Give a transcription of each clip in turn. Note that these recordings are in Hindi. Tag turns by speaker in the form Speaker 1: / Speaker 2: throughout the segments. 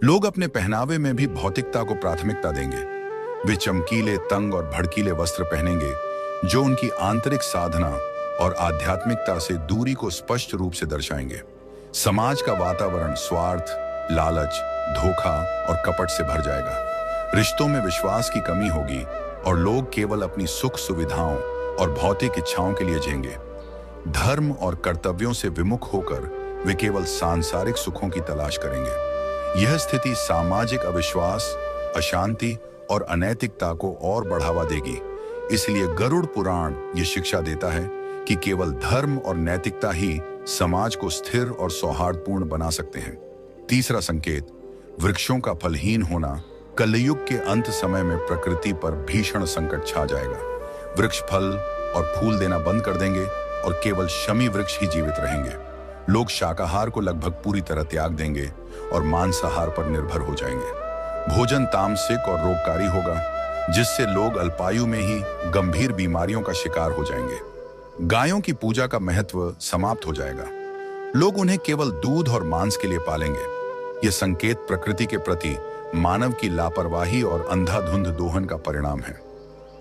Speaker 1: लोग अपने पहनावे में भी भौतिकता को प्राथमिकता देंगे। वे चमकीले, तंग और भड़कीले वस्त्र पहनेंगे, जो उनकी आंतरिक साधना और आध्यात्मिकता से दूरी को स्पष्ट रूप से दर्शाएंगे। समाज का वातावरण स्वार्थ, लालच, धोखा और कपट से भर जाएगा। रिश्तों में विश्वास की कमी होगी और लोग केवल अपनी सुख सुविधाओं और भौतिक इच्छाओं के लिए जिएंगे। धर्म और कर्तव्यों से विमुख होकर वे केवल सांसारिक सुखों की तलाश करेंगे। यह स्थिति सामाजिक अविश्वास, अशांति और अनैतिकता को और बढ़ावा देगी। इसलिए गरुड़ पुराण ये शिक्षा देता है कि केवल धर्म और नैतिकता ही समाज को स्थिर और सौहार्दपूर्ण बना सकते हैं। तीसरा संकेत, वृक्षों का फलहीन होना। कलयुग के अंत समय में प्रकृति पर भीषण संकट छा जाएगा। वृक्ष फल और फूल देना बंद कर देंगे और केवल शमी वृक्ष ही जीवित रहेंगे। लोग शाकाहार को लगभग पूरी तरह त्याग देंगे और मांसाहार पर निर्भर हो जाएंगे। भोजन तामसिक और रोगकारी होगा, जिससे लोग अल्पायु में ही गंभीर बीमारियों का शिकार हो जाएंगे। गायों की पूजा का महत्व समाप्त हो जाएगा। लोग उन्हें केवल दूध और मांस के लिए पालेंगे। यह संकेत प्रकृति के प्रति मानव की लापरवाही और अंधाधुंध दोहन का परिणाम है।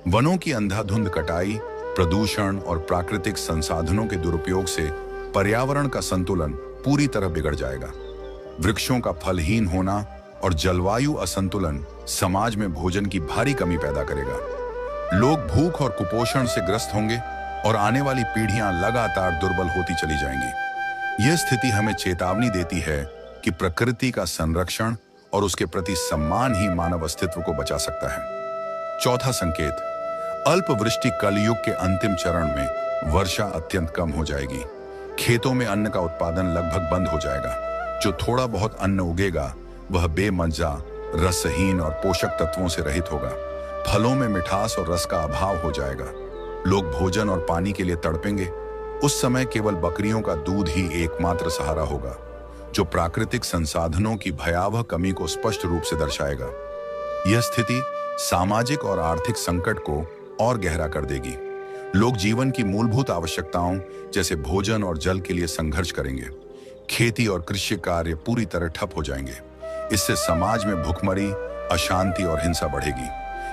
Speaker 1: वनों की अंधाधुंध कटाई, प्रदूषण और प्राकृतिक संसाधनों के दुरुपयोग से पर्यावरण का संतुलन पूरी तरह बिगड़ जाएगा। वृक्षों का फलहीन होना और जलवायु असंतुलन समाज में भोजन की भारी कमी पैदा करेगा। लोग भूख और कुपोषण से ग्रस्त होंगे और आने वाली पीढ़ियां लगातार दुर्बल होती चली जाएंगी। यह स्थिति हमें चेतावनी देती है कि प्रकृति का संरक्षण और उसके प्रति सम्मान ही मानव अस्तित्व को बचा सकता है। चौथा संकेत, अल्पवृष्टि। कलयुग के अंतिम चरण में वर्षा अत्यंत कम हो जाएगी। खेतों में अन्न का उत्पादन लगभग बंद हो जाएगा। जो थोड़ा बहुत अन्न उगेगा वह बेमजा, रसहीन और पोषक तत्वों से रहित होगा। फलों में मिठास और रस का अभाव हो जाएगा। लोग भोजन और पानी के लिए तड़पेंगे। उस समय केवल बकरियों का दूध ही एकमात्र सहारा होगा, जो प्राकृतिक संसाधनों की भयावह कमी को स्पष्ट रूप से दर्शाएगा। यह स्थिति सामाजिक और आर्थिक संकट को और गहरा कर देगी। लोग जीवन की मूलभूत आवश्यकताओं जैसे भोजन और जल के लिए संघर्ष करेंगे। खेती और कृषि कार्य पूरी तरह ठप हो जाएंगे। इससे समाज में भुखमरी, अशांति और हिंसा बढ़ेगी।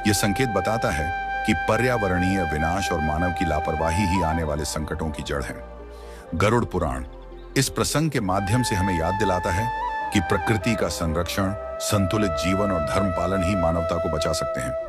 Speaker 1: यह संकेत बताता है कि पर्यावरणीय विनाश और मानव की लापरवाही ही आने वाले संकटों की जड़ है। गरुड़ पुराण इस प्रसंग के माध्यम से हमें याद दिलाता है कि प्रकृति का संरक्षण, संतुलित जीवन और धर्म पालन ही मानवता को बचा सकते हैं।